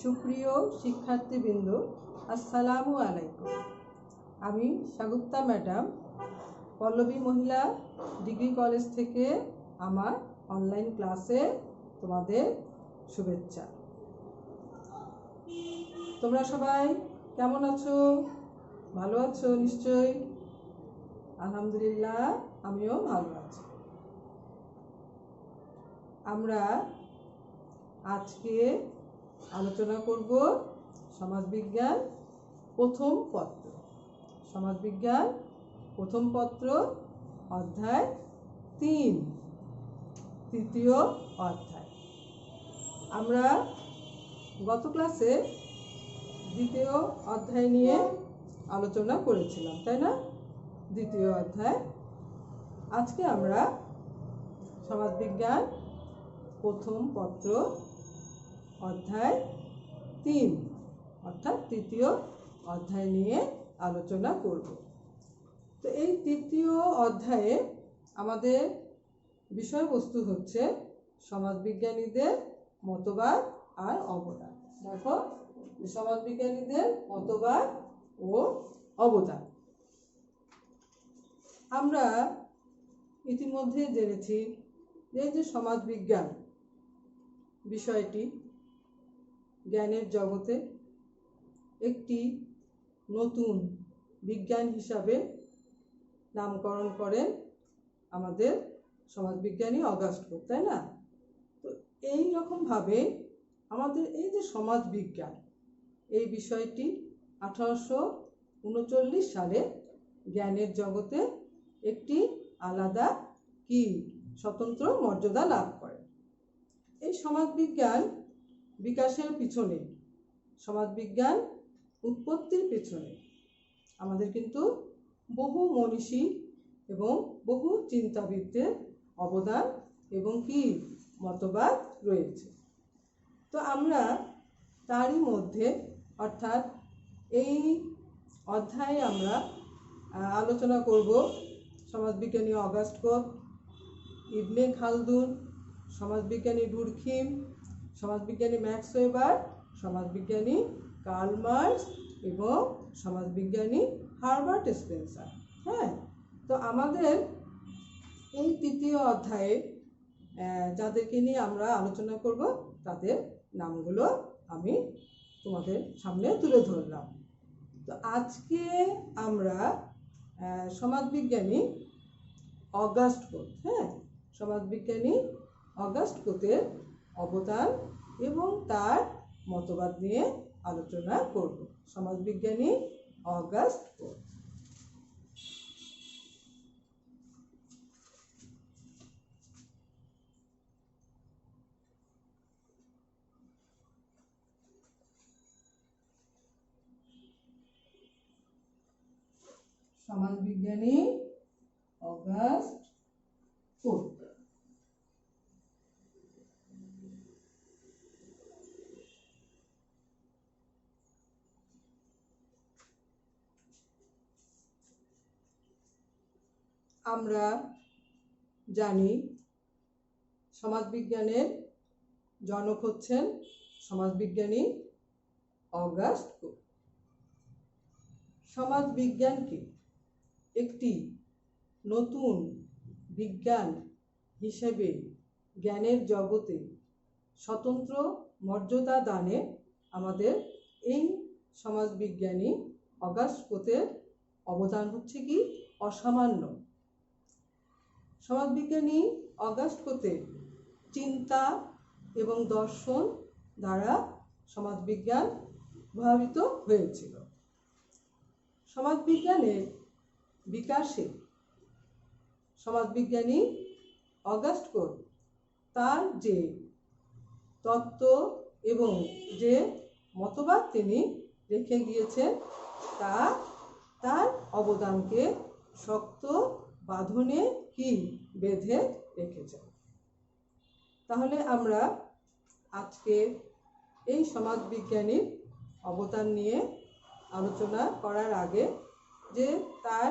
সুপ্রিয় শিক্ষার্থীবৃন্দ, আসসালামু আলাইকুম। আমি সাগুপ্তা ম্যাডাম, পল্লবী মহিলা ডিগ্রি কলেজ থেকে আমার অনলাইন ক্লাসে তোমাদের শুভেচ্ছা। তোমরা সবাই কেমন আছো? ভালো আছো নিশ্চয়ই? আলহামদুলিল্লাহ, আমিও ভালো আছি। আমরা আজকে আলোচনা করব সমাজবিজ্ঞান প্রথম পত্র। সমাজবিজ্ঞান প্রথম পত্র অধ্যায় 3, তৃতীয় অধ্যায়। আমরা গত ক্লাসে দ্বিতীয় অধ্যায় নিয়ে আলোচনা করেছিলাম, তাই না? দ্বিতীয় অধ্যায়। আজকে আমরা সমাজবিজ্ঞান প্রথম পত্র অধ্যায় 3 অর্থাৎ তৃতীয় অধ্যায় নিয়ে আলোচনা করব। তো এই তৃতীয় অধ্যায়ে আমাদের বিষয়বস্তু হচ্ছে সমাজবিজ্ঞানীদের মতবাদ আর অবদান। দেখো, সমাজবিজ্ঞানীদের মতবাদ ও অবদান। আমরা ইতিমধ্যে জেনেছি যে সমাজবিজ্ঞান বিষয়টি জ্ঞানের জগতে একটি নতুন বিজ্ঞান হিসাবে নামকরণ করেন আমাদের সমাজবিজ্ঞানী অগাস্ট, তাই না? তো এই রকমভাবে আমাদের এই যে সমাজবিজ্ঞান, এই বিষয়টি 1839 সালে জ্ঞানের জগতে একটি আলাদা স্বতন্ত্র মর্যাদা লাভ করে। এই সমাজবিজ্ঞান বিকাশের পিছনে, সমাজবিজ্ঞান উৎপত্তির পেছনে আমাদের কিন্তু বহু মনীষী এবং বহু চিন্তাবিদদের অবদান এবং মতবাদ রয়েছে। তো আমরা তারই মধ্যে অর্থাৎ এই অধ্যায়ে আমরা আলোচনা করব সমাজবিজ্ঞানী অগাস্ট, ইবনে খালদুন, সমাজবিজ্ঞানী ডুরখিম, সমাজবিজ্ঞানী ম্যাক্স ওয়েবার, সমাজবিজ্ঞানী কার্ল মার্কস এবং সমাজবিজ্ঞানী হারবার্ট স্পেন্সার। হ্যাঁ, তো আমাদের এই তৃতীয় অধ্যায়ে যাদেরকে নিয়ে আমরা আলোচনা করব তাদের নামগুলো আমি তোমাদের সামনে তুলে ধরলাম। তো আজকে আমরা সমাজবিজ্ঞানী অগাস্ট, সমাজবিজ্ঞানী অগাস্টের অবদান এবং তার মতবাদ নিয়ে আলোচনা করব। সমাজবিজ্ঞানী অগাস্ট। সমাজবিজ্ঞানী অগাস্ট। আমরা জানি সমাজবিজ্ঞানের জনক হচ্ছেন সমাজবিজ্ঞানী অগাস্ট। সমাজবিজ্ঞানকে একটি নতুন বিজ্ঞান হিসেবে জ্ঞানের জগতে স্বতন্ত্র মর্যাদা দানে আমাদের এই সমাজবিজ্ঞানী অগাস্টের অবদান হচ্ছে অসামান্য। সমাজবিজ্ঞানী অগাস্টের চিন্তা এবং দর্শন দ্বারা সমাজবিজ্ঞান প্রভাবিত হয়েছিল। সমাজবিজ্ঞানের বিকাশে সমাজবিজ্ঞানী অগাস্ট তার যে তত্ত্ব এবং যে মতবাদ তিনি রেখে গিয়েছেন তার অবদানকে শক্ত বাঁধনে বেঁধে রেখেছেন। তাহলে আমরা আজকে এই সমাজবিজ্ঞানীর অবদান নিয়ে আলোচনা করার আগে যে তার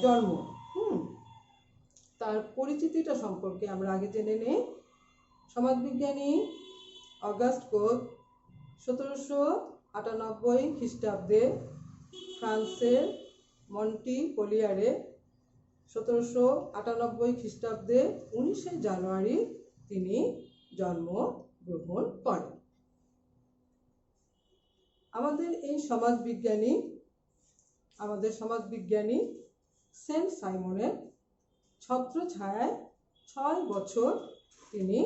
জন্ম, তার পরিচিতিটা সম্পর্কে আমরা আগে জেনে নেই। সমাজবিজ্ঞানী অগাস্ট 1798 খ্রিস্টাব্দে ফ্রান্সের মন্টি পলিয়ারে 1798 খ্রিস্টাব্দে 19শে জানুয়ারি তিনি জন্মগ্রহণ করেন। আমাদের সমাজবিজ্ঞানী সেন্ট সাইমনের ছত্রছায়ায় 6 বছর তিনি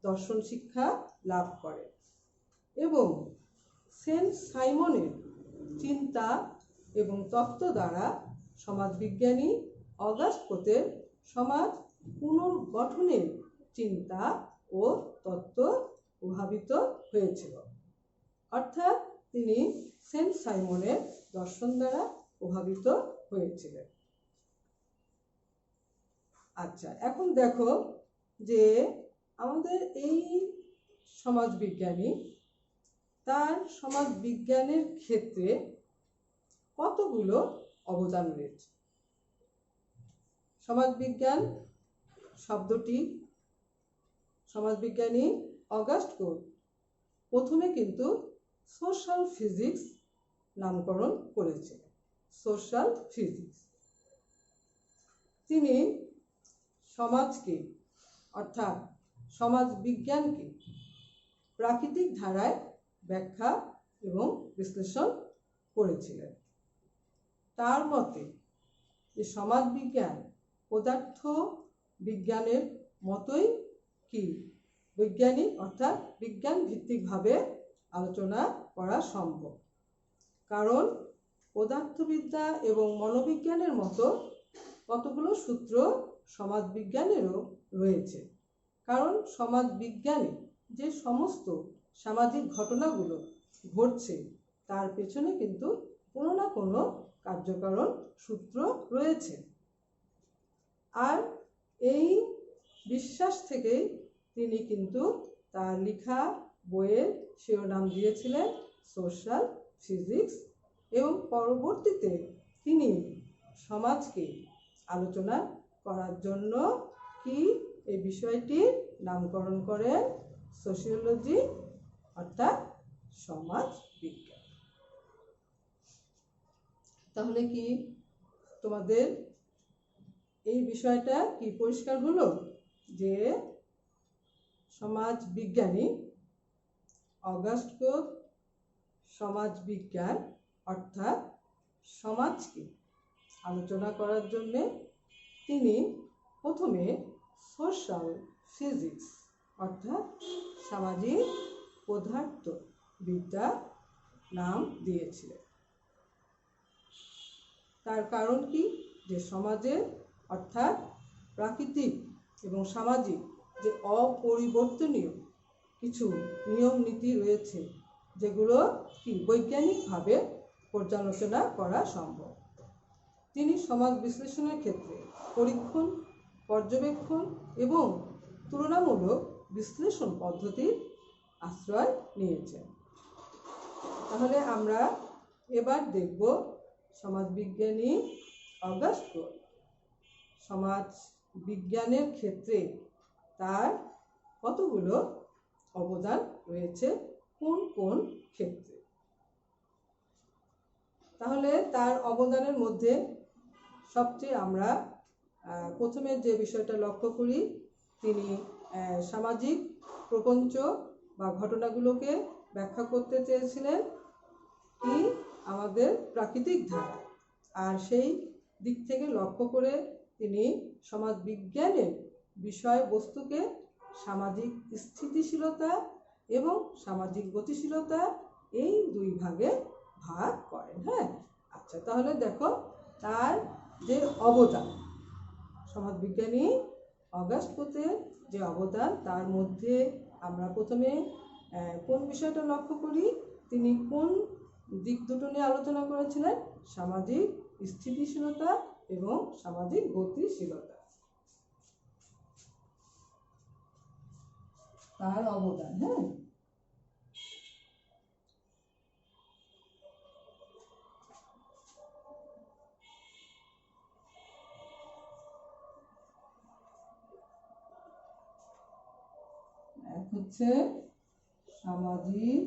দর্শন শিক্ষা লাভ করেন এবং সেন্ট সাইমনের চিন্তা এবং তত্ত্ব দ্বারা সমাজবিজ্ঞানী অগাস্ট পোতের সমাজ পুনর্গঠনের চিন্তা ও তত্ত্ব প্রভাবিত হয়েছিল, অর্থাৎ তিনি সেন্ট সাইমনের দর্শন দ্বারা প্রভাবিত হয়েছিলেন। আচ্ছা, এখন দেখো যে আমাদের এই সমাজবিজ্ঞানী তার সমাজবিজ্ঞানের ক্ষেত্রে কতগুলো অবদান রয়েছে। সমাজবিজ্ঞান শব্দটি সমাজবিজ্ঞানী অগাস্ট পোত প্রথমে কিন্তু সোশ্যাল ফিজিক্স নামকরণ করেছিলেন। সোশ্যাল ফিজিক্স তিনি সমাজকে অর্থাৎ সমাজবিজ্ঞানকে প্রাকৃতিক ধারায় ব্যাখ্যা এবং বিশ্লেষণ করেছিলেন। তার মতে যে সমাজবিজ্ঞান পদার্থ বিজ্ঞানের মতোই কি বৈজ্ঞানিক অর্থাৎ বিজ্ঞান ভিত্তিকভাবে আলোচনা করা সম্ভব, কারণ পদার্থবিদ্যা এবং মনোবিজ্ঞানের মতো কতগুলো সূত্র সমাজবিজ্ঞানেরও রয়েছে। কারণ সমাজবিজ্ঞানে যে সমস্ত সামাজিক ঘটনাগুলো ঘটছে তার পেছনে কিন্তু কোনো না কোনো কার্যকারণ সূত্র রয়েছে। আর এই বিশ্বাস থেকেই তিনি কিন্তু তার লেখা বইয়ের শিরোনাম দিয়েছিলেন সোশ্যাল ফিজিক্স, এবং পরবর্তীতে তিনি সমাজকে আলোচনা করার জন্য কি এই বিষয়টির নামকরণ করেন সোশিওলজি অর্থাৎ সমাজ বিজ্ঞান। তাহলে কি তোমাদের এই বিষয়টা কি পরিষ্কার হলো যে সমাজ বিজ্ঞানী অগাস্ট পোত সমাজ বিজ্ঞান অর্থাৎ সমাজকে আলোচনা করার জন্যে তিনি প্রথমে সোশ্যাল ফিজিক্স অর্থাৎ সামাজিক পদার্থবিদ্যা নাম দিয়েছিলেন। তার কারণ কি যে সমাজের অর্থাৎ প্রাকৃতিক এবং সামাজিক যে অপরিবর্তনীয় কিছু নিয়ম নীতি রয়েছে যেগুলো কি বৈজ্ঞানিকভাবে পর্যালোচনা করা সম্ভব। তিনি সমাজ বিশ্লেষণের ক্ষেত্রে পরীক্ষণ, পর্যবেক্ষণ এবং তুলনামূলক বিশ্লেষণ পদ্ধতির আশ্রয় নিয়েছেন। তাহলে আমরা এবার দেখব সমাজবিজ্ঞানী অগাস্ট পোত সমাজ বিজ্ঞানের ক্ষেত্রে তার কতগুলো অবদান রয়েছে কোন কোন ক্ষেত্রে। তাহলে তার অবদানের মধ্যে সবচেয়ে আমরা প্রথমে যে বিষয়টা লক্ষ্য করি, তিনি সামাজিক প্রপঞ্চ বা ঘটনাগুলোকে ব্যাখ্যা করতে চেয়েছিলেন কি আমাদের প্রাকৃতিক ধারা, আর সেই দিক থেকে লক্ষ্য করে তিনি সমাজ বিজ্ঞানের বিষয়বস্তুকে সামাজিক স্থিতিশীলতা এবং সামাজিক গতিশীলতা এই দুই ভাগে ভাগ করেন। হ্যাঁ, আচ্ছা, তাহলে দেখো তার যে অবদান সমাজবিজ্ঞানী অগাস্ট পোতের যে অবদান তার মধ্যে আমরা প্রথমে কোন বিষয়টা লক্ষ্য করি, তিনি কোন দিক দুটো নিয়ে আলোচনা করেছিলেন, সামাজিক স্থিতিশীলতা এবং সামাজিক গতিশীলতা। তার অবদান এক হচ্ছে সামাজিক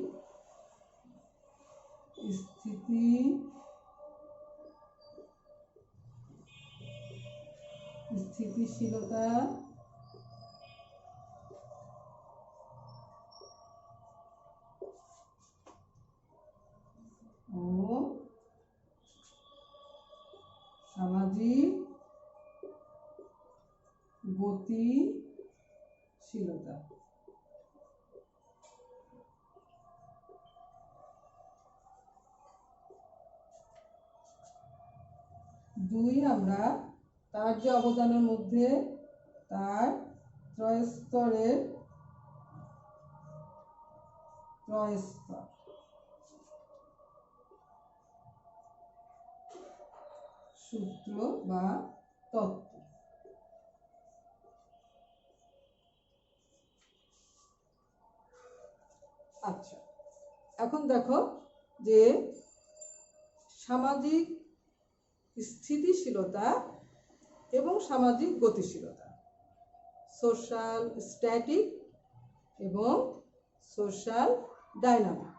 স্থিতিশীলতা ও সামাজিক গতিশীলতা। দুই, আমরা তার যে অবদানের মধ্যে তার ত্রয়স্তরের সূত্র বা তত্ত্ব। আচ্ছা, এখন দেখো যে সামাজিক স্থিতিশীলতা এবং সামাজিক গতিশীলতা, সোশ্যাল স্ট্যাটিক এবং সোশ্যাল ডাইনামিক।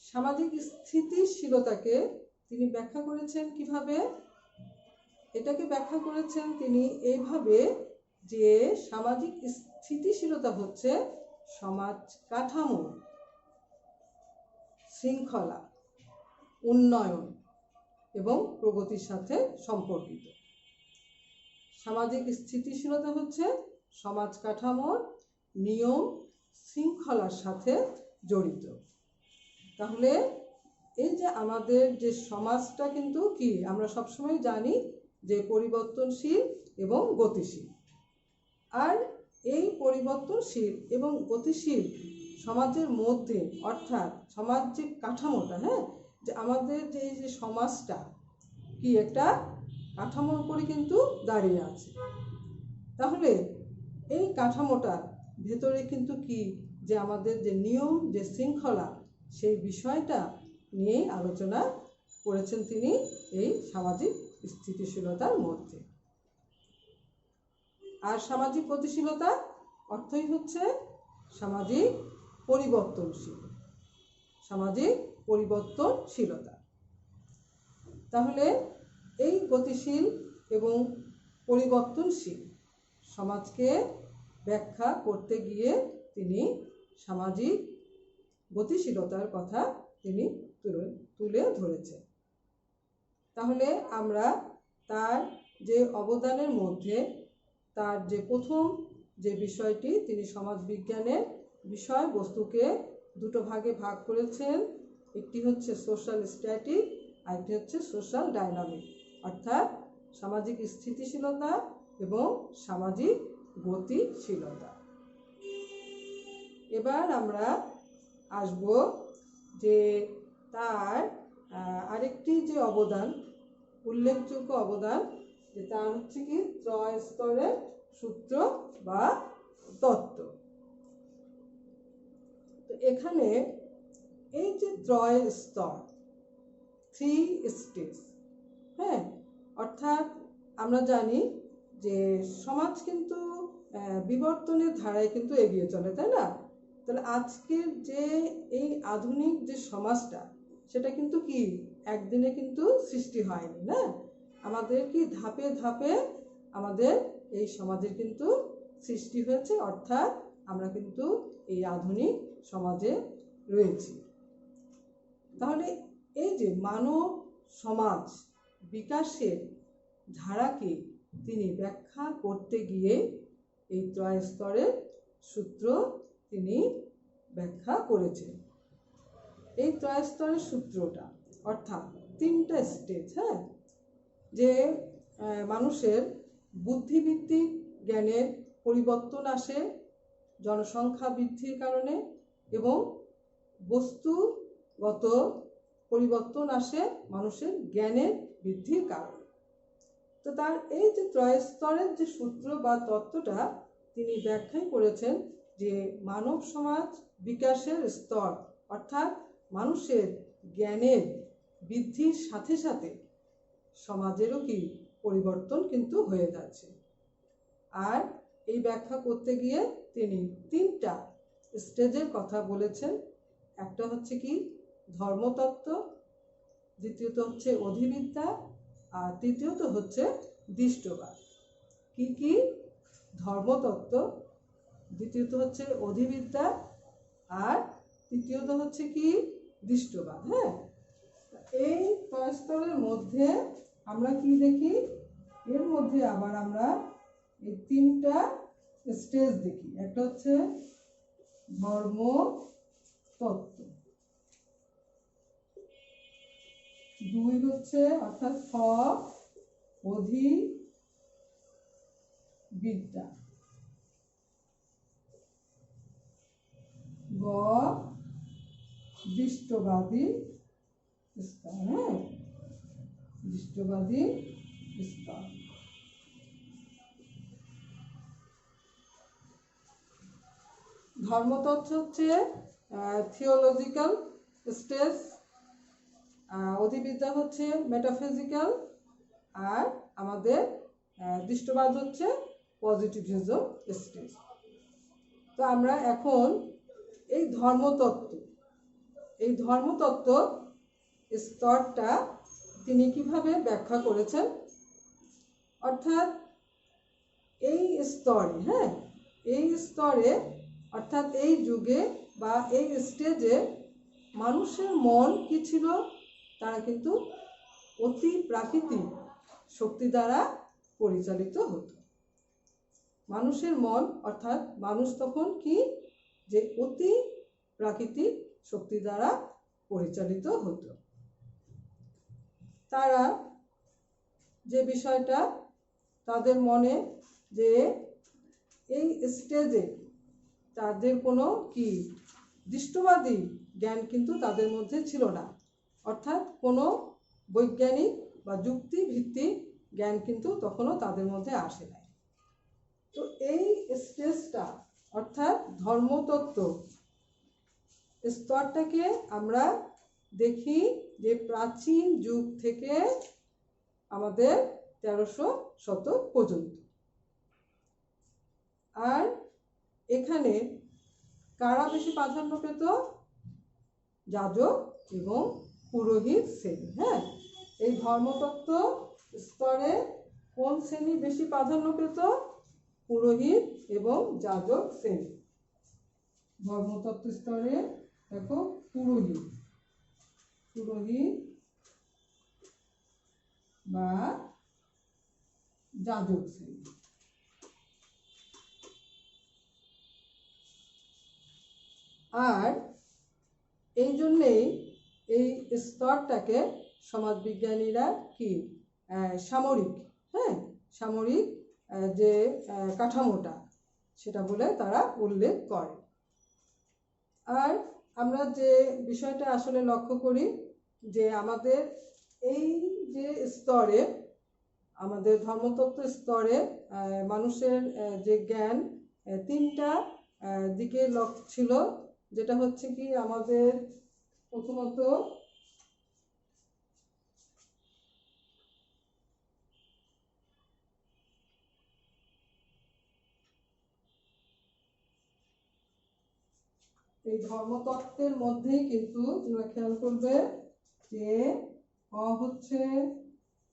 সামাজিক স্থিতিশীলতাকে তিনি ব্যাখ্যা করেছেন কিভাবে? এটাকে ব্যাখ্যা করেছেন তিনি এইভাবে যে সামাজিক স্থিতিশীলতা হচ্ছে সমাজ কাঠামো, শৃঙ্খলা, উন্নয়ন এবং প্রগতির সাথে সম্পর্কিত। সামাজিক স্থিতিশীলতা হচ্ছে সমাজ কাঠামোর নিয়ম শৃঙ্খলার সাথে জড়িত। তাহলে এই যে আমাদের যে সমাজটা কিন্তু কি আমরা সবসময় জানি যে পরিবর্তনশীল এবং গতিশীল। আর এই পরিবর্তনশীল এবং গতিশীল সমাজের মধ্যে, অর্থাৎ সমাজ যে কাঠামোটা, যে আমাদের যে এই যে সমাজটা কি একটা কাঠামোর উপরে কিন্তু দাঁড়িয়ে আছে। তাহলে এই কাঠামোটার ভেতরে কিন্তু কি যে আমাদের যে নিয়ম, যে শৃঙ্খলা, সেই বিষয়টা নিয়ে আলোচনা করেছেন তিনি এই সামাজিক স্থিতিশীলতার মধ্যে। আর সামাজিক গতিশীলতা অর্থই হচ্ছে সামাজিক পরিবর্তনশীলতা। তাহলে এই গতিশীল এবং পরিবর্তনশীল সমাজকে ব্যাখ্যা করতে গিয়ে তিনি সামাজিক গতিশীলতার কথা তিনি তুলে ধরেছেন। তাহলে আমরা তার যে অবদানের মধ্যে তার যে প্রথম যে বিষয়টি, তিনি সমাজ বিজ্ঞানের বিষয়বস্তুকে দুটো ভাগে ভাগ করেছেন। একটি হচ্ছে সোশ্যাল স্ট্যাটিক, আরেকটি হচ্ছে সোশ্যাল ডাইনামিক, অর্থাৎ সামাজিক স্থিতিশীলতা এবং সামাজিক গতিশীলতা। এবার আমরা আসব যে তার আরেকটি যে অবদান, উল্লেখযোগ্য অবদান, যে তার হচ্ছে কি ত্রয়স্তরের সূত্র বা তত্ত্ব। তো এখানে এই যে ত্রয় স্তর, 3 স্টেজ, অর্থাৎ আমরা জানি যে সমাজ কিন্তু বিবর্তনের ধারায় কিন্তু এগিয়ে চলে, তাই না? তাহলে আজকের যে এই আধুনিক যে সমাজটা, সেটা কিন্তু কি একদিনে কিন্তু সৃষ্টি হয়নি, না? আমাদের কি ধাপে ধাপে আমাদের এই সমাজের কিন্তু সৃষ্টি হয়েছে, অর্থাৎ আমরা কিন্তু এই আধুনিক সমাজে রয়েছি। তাহলে এই যে মানব সমাজ বিকাশের ধারাকে তিনি ব্যাখ্যা করতে গিয়ে এই ত্রয়স্তরের সূত্র তিনি ব্যাখ্যা করেছেন। এই ত্রয়স্তরের সূত্রটা অর্থাৎ 3টা স্টেজ, যে মানুষের বুদ্ধিভিত্তিক জ্ঞানের পরিবর্তন আসে জনসংখ্যা বৃদ্ধির কারণে, এবং বস্তুগত পরিবর্তন আসে মানুষের জ্ঞানের বৃদ্ধির কারণে। তো তার এই যে ত্রয়স্তরের যে সূত্র বা তত্ত্বটা তিনি ব্যাখ্যাই করেছেন যে মানব সমাজ বিকাশের স্তর, অর্থাৎ মানুষের জ্ঞানের বৃদ্ধির সাথে সাথে সমাজেরও কি পরিবর্তন কিন্তু হয়ে যাচ্ছে। আর এই ব্যাখ্যা করতে গিয়ে তিনি 3টা স্টেজের কথা বলেছেন। একটা হচ্ছে কি ধর্মতত্ত্ব, দ্বিতীয়ত হচ্ছে অধিবিদ্যা, আর তৃতীয়ত হচ্ছে দৃষ্টবাদ। কি কি? ধর্মতত্ত্ব, দ্বিতীয়ত হচ্ছে অধিবিদ্যা, আর তৃতীয়ত হচ্ছে কি? দৃষ্টবাদ। হ্যাঁ, এই স্তরের মধ্যে আমরা কি দেখি? এর মধ্যে আবার আমরা এই তিনটা স্টেজ দেখি। একটা হচ্ছে ধর্মতত্ত্ব, দুই হচ্ছে অর্থাৎ অধিবিদ্যা, গ দৃষ্টবাদী স্তর। হ্যাঁ, দৃষ্টবাদী স্তর। ধর্মতত্ত্ব হচ্ছে থিওলজিক্যাল স্টেজ, অধিবিদ্যা হচ্ছে মেটাফিজিক্যাল, আর আমাদের দৃষ্টবাদ হচ্ছে পজিটিভিজম স্টেজ। তো আমরা এখন এই ধর্মতত্ত্ব স্তরটা তিনি কিভাবে ব্যাখ্যা করেছেন, অর্থাৎ এই স্তরে, হ্যাঁ, এই স্তরে অর্থাৎ এই যুগে বা এই স্টেজে মানুষের মন কি ছিল? তারা কিন্তু অতি প্রাকৃতিক শক্তি দ্বারা পরিচালিত হতো। মানুষের মন অর্থাৎ মানুষ তখন কি? যে অতি প্রাকৃতিক শক্তি দ্বারা পরিচালিত হতো। তারা যে বিষয়টা তাদের মনে, যে এই স্টেজে তাদের কোনো কি দৃষ্টবাদী জ্ঞান কিন্তু তাদের মধ্যে ছিল না, অর্থাৎ কোনো বৈজ্ঞানিক বা যুক্তিভিত্তিক জ্ঞান কিন্তু তখনও তাদের মধ্যে আসে নাই। তো এই স্টেজটা অর্থাৎ ধর্মতত্ত্ব স্তরটাকে আমরা দেখি যে প্রাচীন যুগ থেকে আমাদের 1300 শতক পর্যন্ত। আর এখানে কারা বেশি প্রাধান্য পেত? যাজক এবং পুরোহিত শ্রেণী। হ্যাঁ, এই ধর্মতত্ত্ব স্তরে কোন শ্রেণী বেশি প্রাধান্য পেত? পুরোহিত এবং যাজক শ্রেণী। ধর্মতত্ত্ব স্তরে দেখো পুরোহিত বা যাজক শ্রেণী। আর এই জন্যেই এই স্তরটাকে সমাজবিজ্ঞানীরা কি সামরিক, হ্যাঁ, সামরিক যে কাঠামোটা সেটা বলে তারা উল্লেখ করে। আর আমরা যে বিষয়টা আসলে লক্ষ্য করি যে আমাদের এই যে স্তরে, আমাদের ধর্মতত্ত্ব স্তরে মানুষের যে জ্ঞান তিনটা দিকে লক্ষ্য ছিল, যেটা হচ্ছে কি আমাদের প্রথমত এই ধর্মতত্ত্বের মধ্যেই কিন্তু তোমরা খেয়াল করবে যে হচ্ছে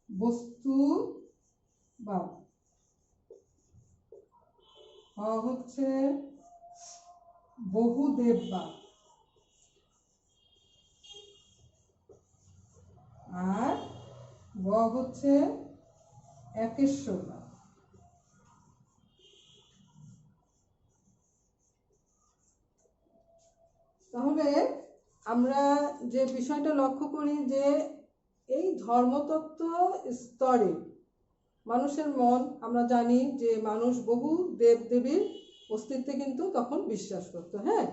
বস্তুবাদ, হচ্ছে বহুদেববাদ, আর হচ্ছে একেশ্বরবাদ। তাহলে আমরা যে বিষয়টা লক্ষ্য করি যে এই ধর্মতত্ত্ব স্তরে মানুষের মন, আমরা জানি যে মানুষ বহু দেবদেবীর অস্তিত্বে কিন্তু তখন বিশ্বাস করতো। হ্যাঁ,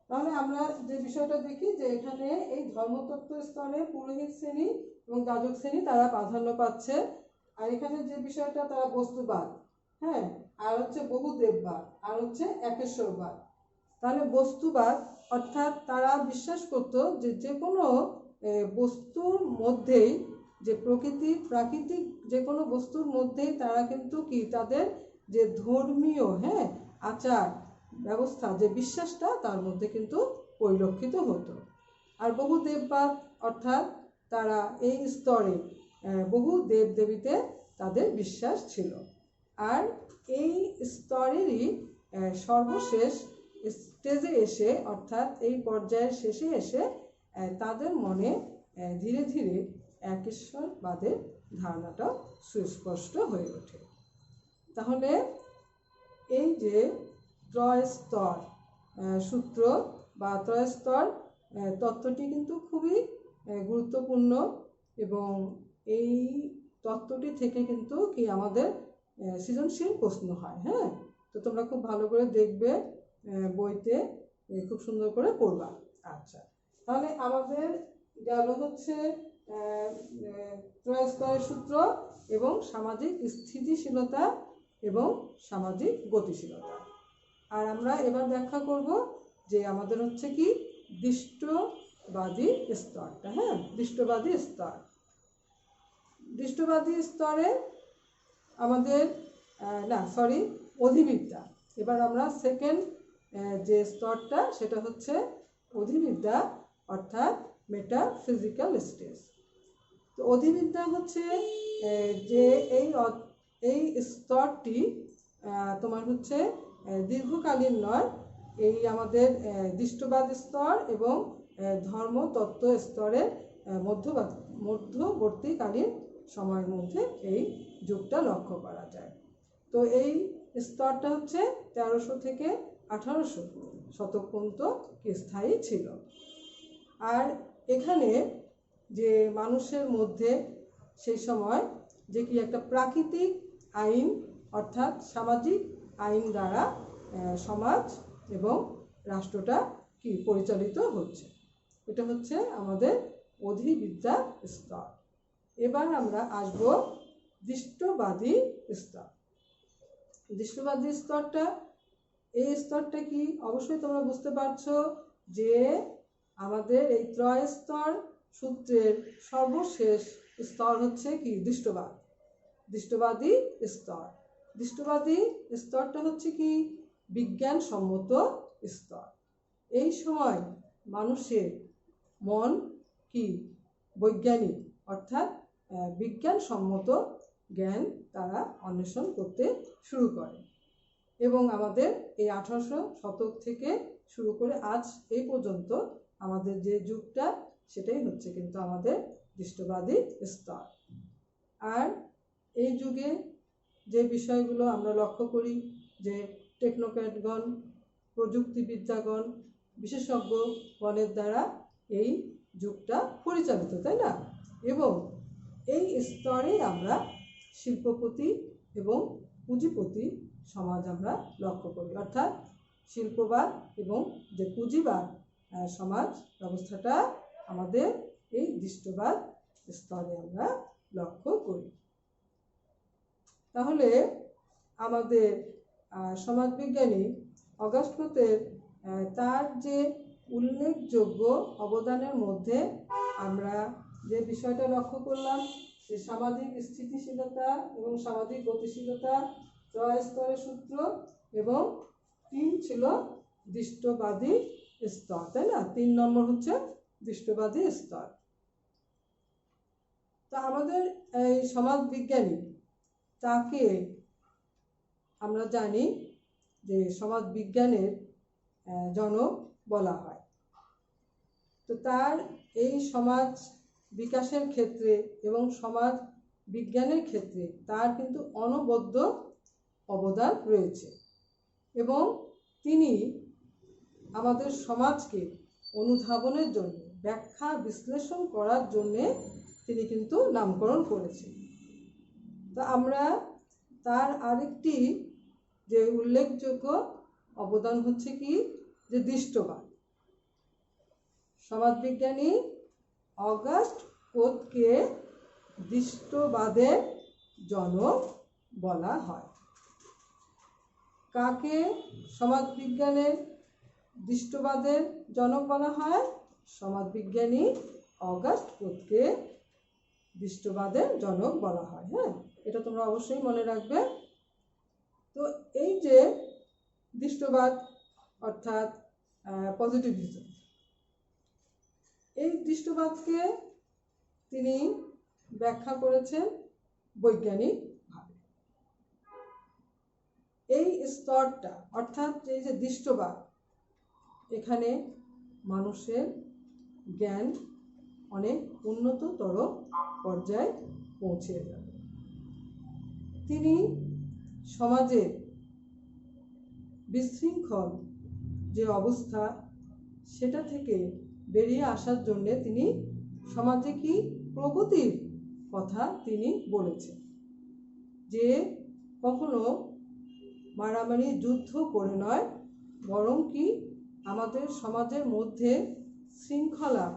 তাহলে আমরা যে বিষয়টা দেখি যে এখানে এই ধর্মতত্ত্ব স্তরে পুরোহিত শ্রেণী এবং যাজক শ্রেণী তারা প্রাধান্য পাচ্ছে। আর এখানে যে বিষয়টা তারা বস্তুবাদ, হ্যাঁ, আর হচ্ছে বহুদেববাদ, আর হচ্ছে একেশ্বরবাদ। তাহলে বস্তুবাদ অর্থাৎ তারা বিশ্বাস করত যে যে কোনো বস্তুর মধ্যেই, যে প্রাকৃতিক যে কোনো বস্তুর মধ্যেই তারা কিন্তু কি তাদের যে ধর্মীয়, হ্যাঁ, আচার ব্যবস্থা, যে বিশ্বাসটা তার মধ্যে কিন্তু পরিলক্ষিত হতো। আর বহু দেববাদ অর্থাৎ তারা এই স্তরে বহু দেবদেবীতে তাদের বিশ্বাস ছিল। আর এই স্তরেরই সর্বশেষ স্টেজে এসে অর্থাৎ এই পর্যায়ের শেষে এসে তাদের মনে ধীরে ধীরে একেশ্বরবাদের ধারণাটা সুস্পষ্ট হয়ে ওঠে। তাহলে এই যে ত্রয়স্তর সূত্র বা ত্রয়স্তর তত্ত্বটি কিন্তু খুবই গুরুত্বপূর্ণ, এবং এই তত্ত্বটি থেকে কিন্তু কি আমাদের সৃজনশীল প্রশ্ন হয়। হ্যাঁ, তো তোমরা খুব ভালো করে দেখবে, বইতে খুব সুন্দর করে পড়বা। আচ্ছা, তাহলে আমাদের গেল হচ্ছে ত্রয়স্তরের সূত্র এবং সামাজিক স্থিতিশীলতা এবং সামাজিক গতিশীলতা। আর আমরা এবার ব্যাখ্যা করব যে আমাদের হচ্ছে কি দৃষ্টবাদী স্তরটা। হ্যাঁ, দৃষ্টবাদী স্তর। দৃষ্টবাদী স্তরে আমাদের অধিবিদ্যা। এবার আমরা সেকেন্ড যে স্তরটা সেটা হচ্ছে অধিবিদ্যা অর্থাৎ মেটাফিজিক্যাল স্টেজ। তো অধিবিদ্যা হচ্ছে যে এই স্তরটি তোমার হচ্ছে দীর্ঘকালীন নয়, এই আমাদের দৃষ্টবাদ স্তর এবং ধর্মতত্ত্ব স্তরের মধ্যবর্তীকালীন সময়ের মধ্যে এই যুগটা লক্ষ্য করা যায়। তো এই স্তরটা হচ্ছে 1300 থেকে 1800 শতক পর্যন্ত স্থায়ী ছিল। আর এখানে যে মানুষের মধ্যে সেই সময় যে কি একটা প্রাকৃতিক আইন অর্থাৎ সামাজিক আইন দ্বারা সমাজ এবং রাষ্ট্রটা কি পরিচালিত হচ্ছে, এটা হচ্ছে আমাদের অধিবিদ্যা স্তর। এবার আমরা আসব দৃষ্টবাদী স্তর। দৃষ্টবাদী স্তরটা, এই স্তরটা কি অবশ্যই তোমরা বুঝতে পারছো যে আমাদের এই ত্রয়স্তর সূত্রের সর্বশেষ স্তর হচ্ছে কি দৃষ্টবাদ, দৃষ্টবাদী স্তর। দৃষ্টবাদী স্তরটা হচ্ছে কি বিজ্ঞানসম্মত স্তর। এই সময় মানুষের মন কি বৈজ্ঞানিক অর্থাৎ বিজ্ঞানসম্মত জ্ঞান তারা অন্বেষণ করতে শুরু করে, এবং আমাদের এই 1800 শতক থেকে শুরু করে আজ এই পর্যন্ত আমাদের যে যুগটা সেটাই হচ্ছে কিন্তু আমাদের দৃষ্টবাদী স্তর। আর এই যুগে যে বিষয়গুলো আমরা লক্ষ্য করি যে টেকনোক্র্যাটগণ, প্রযুক্তিবিদ্যাগণ, বিশেষজ্ঞগণের দ্বারা এই যুগটা পরিচালিত, তাই না? এবং এই স্তরে আমরা শিল্পপতি এবং পুঁজিপতি সমাজ আমরা লক্ষ্য করি, অর্থাৎ শিল্পবাদ এবং যে পুঁজিবাদ সমাজ ব্যবস্থাটা আমাদের এই দৃষ্টবাদ স্তরে আমরা লক্ষ্য করি। তাহলে আমাদের সমাজবিজ্ঞানী অগাস্ট ক্লতের তার যে উল্লেখযোগ্য অবদানের মধ্যে আমরা যে বিষয়টা লক্ষ্য করলাম যে সামাজিক স্থিতিশীলতা এবং সামাজিক গতিশীলতা, ত্রয়স্তরের সূত্র, এবং 3 ছিল দৃষ্টবাদী স্তর, তাই না? 3 নম্বর হচ্ছে দৃষ্টবাদী স্তর। তা আমাদের এই সমাজবিজ্ঞানী তাকে আমরা জানি যে সমাজ বিজ্ঞানের জনক বলা হয়। তো তার এই সমাজ বিকাশের ক্ষেত্রে এবং সমাজ বিজ্ঞানের ক্ষেত্রে তার কিন্তু অনবদ্য অবদান রয়েছে, এবং তিনি আমাদের সমাজকে অনুধাবনের জন্য, ব্যাখ্যা বিশ্লেষণ করার জন্যে তিনি কিন্তু নামকরণ করেছেন। তো আমরা তার আরেকটি যে উল্লেখযোগ্য অবদান হচ্ছে কি যে দৃষ্টবাদ। সমাজবিজ্ঞানী অগাস্ট ক্লতকে দৃষ্টবাদের জনক বলা হয়। কাকে সমাজবিজ্ঞানের দৃষ্টবাদের জনক বলা হয়? সমাজবিজ্ঞানী অগাস্ট ক্লতকে দৃষ্টবাদের জনক বলা হয়। হ্যাঁ, এটা তোমরা অবশ্যই মনে রাখবে। তো এই যে দৃষ্টবাদ অর্থাৎ পজিটিভিজম, এই দৃষ্টবাদকে তিনি ব্যাখ্যা করেছেন বৈজ্ঞানিকভাবে। এই স্তরটা অর্থাৎ এই যে দৃষ্টবাদ, এখানে মানুষের জ্ঞান অনেক উন্নততর পর্যায়ে পৌঁছে যাবে। তিনি সমাজের বিশৃঙ্খল যে অবস্থা সেটা থেকে বেরিয়ে আসার জন্য তিনি সমাজে কি প্রগতির কথা তিনি বলেছেন, যে কখনো মারামারি যুদ্ধ করে নয়, বরং কি আমাদের সমাজের মধ্যে শৃঙ্খলা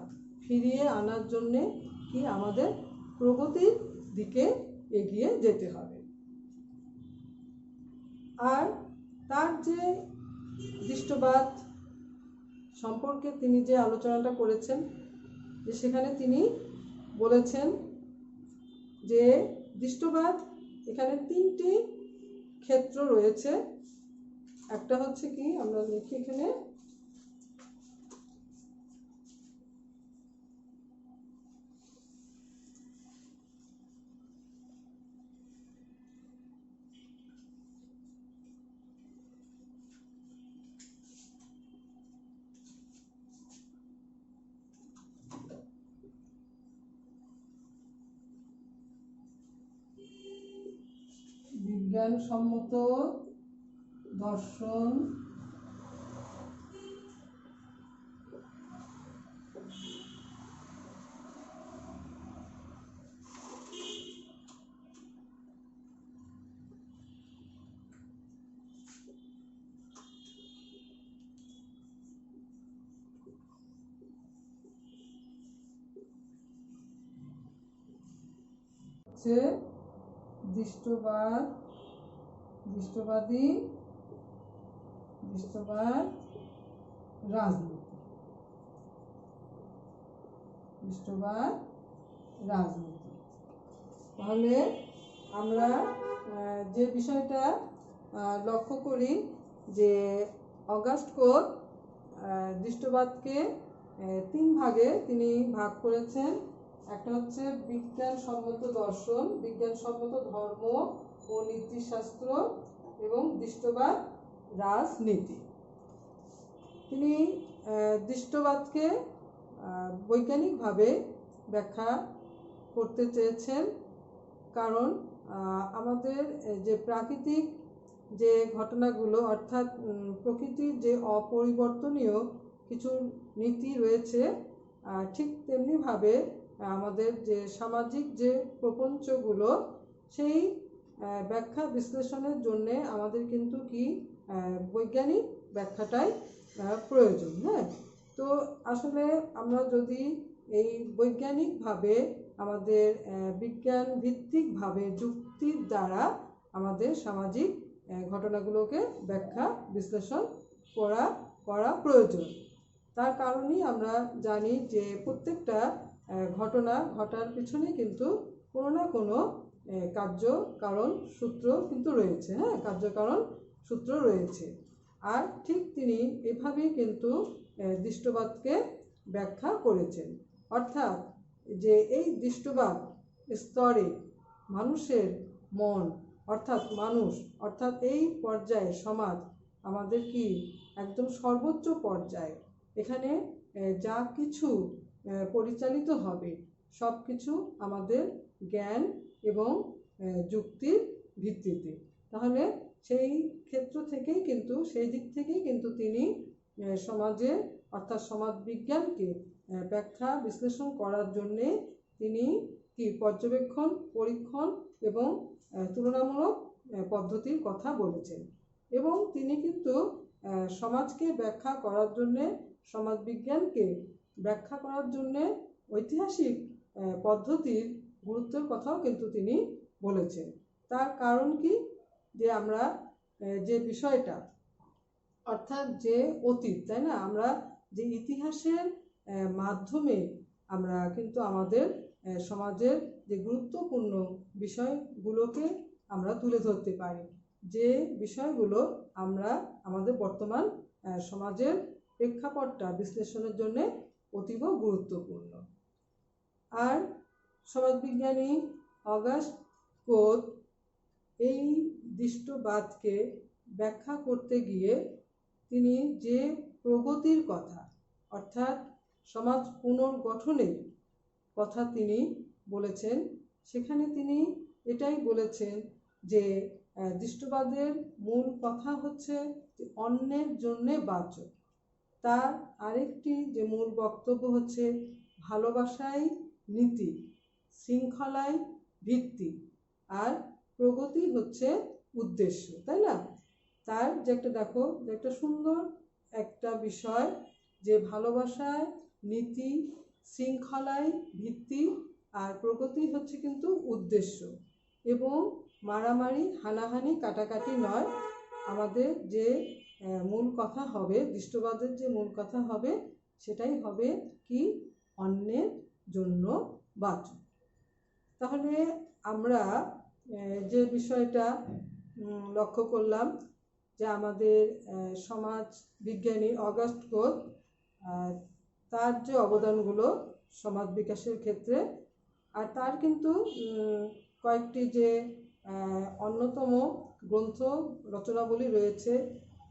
ফিরিয়ে আনার জন্যে কি আমাদের প্রগতির দিকে এগিয়ে যেতে হবে। আর তার যে দৃষ্টবাদ সম্পর্কে তিনি যে আলোচনাটা করেছেন, যে সেখানে তিনি বলেছেন যে দৃষ্টবাদ এখানে তিনটি ক্ষেত্র রয়েছে। একটা হচ্ছে কি, আমরা লিখি এখানে, বিজ্ঞানসম্মত দর্শন হচ্ছে দৃষ্টবাদ রাজনীতি। তাহলে আমরা যে বিষয়টা লক্ষ্য করি যে অগাস্ট কোত দৃষ্টবাদকে তিন ভাগে তিনি ভাগ করেছেন। একটা হচ্ছে বিজ্ঞানসম্মত দর্শন, বিজ্ঞানসম্মত ধর্ম ও নীতিশাস্ত্র এবং দৃষ্টবাদ রাজনীতি। তিনি দৃষ্টবাদকে বৈজ্ঞানিকভাবে ব্যাখ্যা করতে চেয়েছেন, কারণ আমাদের যে প্রাকৃতিক যে ঘটনাগুলো, অর্থাৎ প্রকৃতির যে অপরিবর্তনীয় কিছু নীতি রয়েছে, ঠিক তেমনিভাবে আমাদের যে সামাজিক যে প্রপঞ্চগুলো, সেই ব্যাখ্যা বিশ্লেষণের জন্যে আমাদের কিন্তু কি বৈজ্ঞানিক ব্যাখ্যাটাই প্রয়োজন। হ্যাঁ, তো আসলে আমরা যদি এই বৈজ্ঞানিকভাবে আমাদের বিজ্ঞান ভিত্তিকভাবে যুক্তির দ্বারা আমাদের সামাজিক ঘটনাগুলোকে ব্যাখ্যা বিশ্লেষণ করা প্রয়োজন। তার কারণেই আমরা জানি যে প্রত্যেকটা ঘটনা ঘটার পিছনে কিন্তু কোনো না কোনো কার্যকারণ সূত্র কিন্তু রয়েছে। হ্যাঁ, কার্যকারণ সূত্র রয়েছে। আর ঠিক তিনি এভাবেই কিন্তু দৃষ্টবাদকে ব্যাখ্যা করেছেন, অর্থাৎ যে এই দৃষ্টবাদ স্তরে মানুষের মন, অর্থাৎ মানুষ, অর্থাৎ এই পর্যায়ে সমাজ আমাদের কি একদম সর্বোচ্চ পর্যায়ে, এখানে যা কিছু পরিচালিত হবে সব কিছু আমাদের জ্ঞান এবং যুক্তির ভিত্তিতে। তাহলে সেই ক্ষেত্র থেকেই কিন্তু, সেই দিক থেকেই কিন্তু তিনি সমাজে অর্থাৎ সমাজ বিজ্ঞানকে ব্যাখ্যা বিশ্লেষণ করার জন্যে তিনি কি পর্যবেক্ষণ, পরীক্ষণ এবং তুলনামূলক পদ্ধতির কথা বলেছেন। এবং তিনি কিন্তু সমাজকে ব্যাখ্যা করার জন্যে, সমাজবিজ্ঞানকে ব্যাখ্যা করার জন্যে ঐতিহাসিক পদ্ধতির গুরুত্বের কথাও কিন্তু তিনি বলেছেন। তার কারণ কি, যে আমরা যে বিষয়টা অর্থাৎ যে অতীত, তাই না, আমরা যে ইতিহাসের মাধ্যমে আমরা কিন্তু আমাদের সমাজের যে গুরুত্বপূর্ণ বিষয়গুলোকে আমরা তুলে ধরতে পারি, যে বিষয়গুলো আমরা আমাদের বর্তমান সমাজের প্রেক্ষাপটটা বিশ্লেষণের জন্য অতীব গুরুত্বপূর্ণ। আর সমাজবিজ্ঞানী অগাস্ট কোত এই দৃষ্টবাদকে ব্যাখ্যা করতে গিয়ে তিনি যে প্রগতির কথা অর্থাৎ সমাজ পুনর্গঠনের কথা তিনি বলেছেন, সেখানে তিনি এটাই বলেছেন যে দৃষ্টবাদের মূল কথা হচ্ছে যে অন্যের জন্যে বাঁচো। তার আরেকটি যে মূল বক্তব্য হচ্ছে ভালোবাসাই নীতি, শৃঙ্খলাই ভিত্তি, আর প্রগতি হচ্ছে উদ্দেশ্য, তাই না? তার যে একটা দেখো যে একটা সুন্দর একটা বিষয় যে ভালোবাসায় নীতি, শৃঙ্খলাই ভিত্তি, আর প্রগতি হচ্ছে কিন্তু উদ্দেশ্য। এবং মারামারি হানাহানি কাটাকাটি নয়, আমাদের যে মূল কথা হবে, দৃষ্টবাদের যে মূল কথা হবে সেটাই হবে কি অন্যের জন্য বাঁচো। তাহলে আমরা যে বিষয়টা লক্ষ্য করলাম যে আমাদের সমাজ বিজ্ঞানী অগাস্ট কোত তার যে অবদানগুলো সমাজ বিকাশের ক্ষেত্রে, আর তার কিন্তু কয়েকটি যে অন্যতম গ্রন্থ রচনাবলী রয়েছে,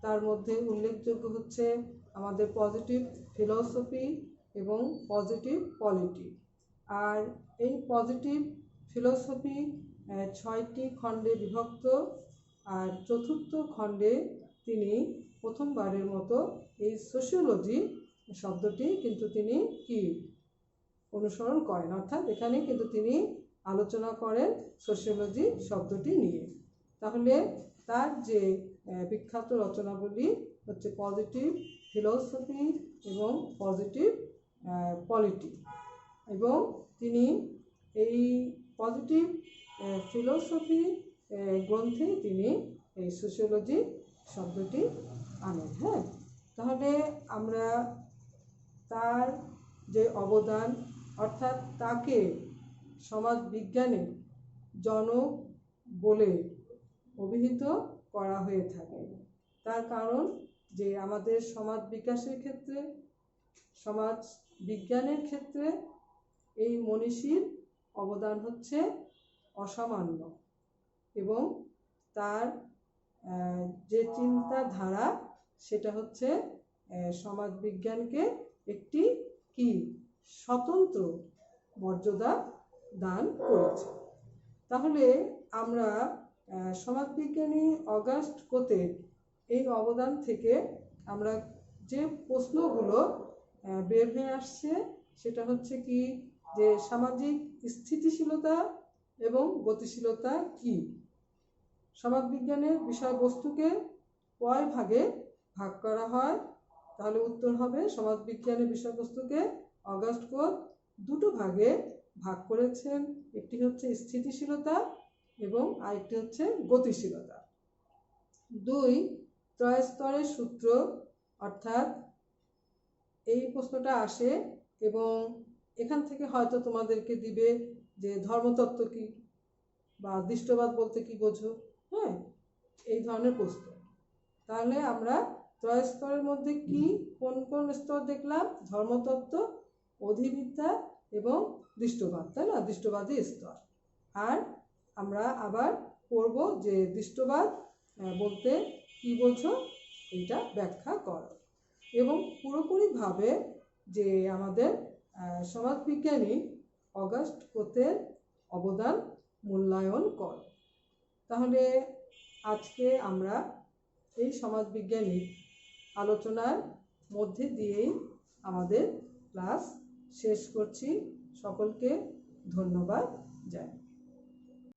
তার মধ্যে উল্লেখযোগ্য হচ্ছে আমাদের পজিটিভ ফিলসফি এবং পজিটিভ পলিটি। আর এই পজিটিভ ফিলসফি 6টি খণ্ডে বিভক্ত, আর চতুর্থ খণ্ডে তিনি প্রথমবারের মতো এই সোশিওলজি শব্দটি কিন্তু তিনি কি অনুসরণ করেন, অর্থাৎ এখানে কিন্তু তিনি আলোচনা করেন সোশিওলজি শব্দটি নিয়ে। তাহলে তার যে বিখ্যাত রচনাবলী হচ্ছে পজিটিভ ফিলসফি এবং পজিটিভ পলিটি, এবং তিনি এই পজিটিভ ফিলসফি গ্রন্থে তিনি এই সোশিওলজি শব্দটি আনেন। হ্যাঁ, তাহলে আমরা তার যে অবদান অর্থাৎ তাকে সমাজ বিজ্ঞানের জনক বলে অভিহিত করা হয়ে থাকে, তার কারণ যে আমাদের সমাজ বিকাশের ক্ষেত্রে, সমাজ বিজ্ঞানের ক্ষেত্রে এই মনীষীর অবদান হচ্ছে অসামান্য, এবং তার যে চিন্তাধারা সেটা হচ্ছে সমাজ বিজ্ঞানকে একটি কি স্বতন্ত্র মর্যাদা দান করেছে। তাহলে আমরা সমাজবিজ্ঞানী অগাস্ট কোতের এই অবদান থেকে আমরা যে প্রশ্নগুলো বের হয়ে আসছে সেটা হচ্ছে কি যে সামাজিক স্থিতিশীলতা এবং গতিশীলতা কি, সমাজবিজ্ঞানের বিষয়বস্তুকে কয় ভাগে ভাগ করা হয়, তাহলে উত্তর হবে সমাজবিজ্ঞানের বিষয়বস্তুকে অগাস্ট কোত দুটো ভাগে ভাগ করেছেন, একটি হচ্ছে স্থিতিশীলতা এবং আরেকটি হচ্ছে গতিশীলতা। 2 ত্রয়স্তরের সূত্র, অর্থাৎ এই প্রশ্নটা আসে এবং এখান থেকে হয়তো তোমাদেরকে দিবে যে ধর্মতত্ত্ব কি বা দৃষ্টবাদ বলতে কি বোঝো, হ্যাঁ, এই ধরনের প্রশ্ন। তাহলে আমরা ত্রয়স্তরের মধ্যে কি কোন কোন স্তর দেখলাম, ধর্মতত্ত্ব, অধিবিদ্যা এবং দৃষ্টবাদ, তাই না, দৃষ্টবাদী স্তর। আর আমরা আবার পড়ব যে দৃষ্টবাদ বলতে কি বোঝো এটা ব্যাখ্যা করো, এবং পুরোপুরিভাবে যে আমাদের সমাজবিজ্ঞানী অগাস্ট কোতের অবদান মূল্যায়ন করো। তাহলে আজকে আমরা এই সমাজবিজ্ঞানী আলোচনার মধ্যে দিয়েই আমাদের ক্লাস শেষ করছি। সকলকে ধন্যবাদ জানাই।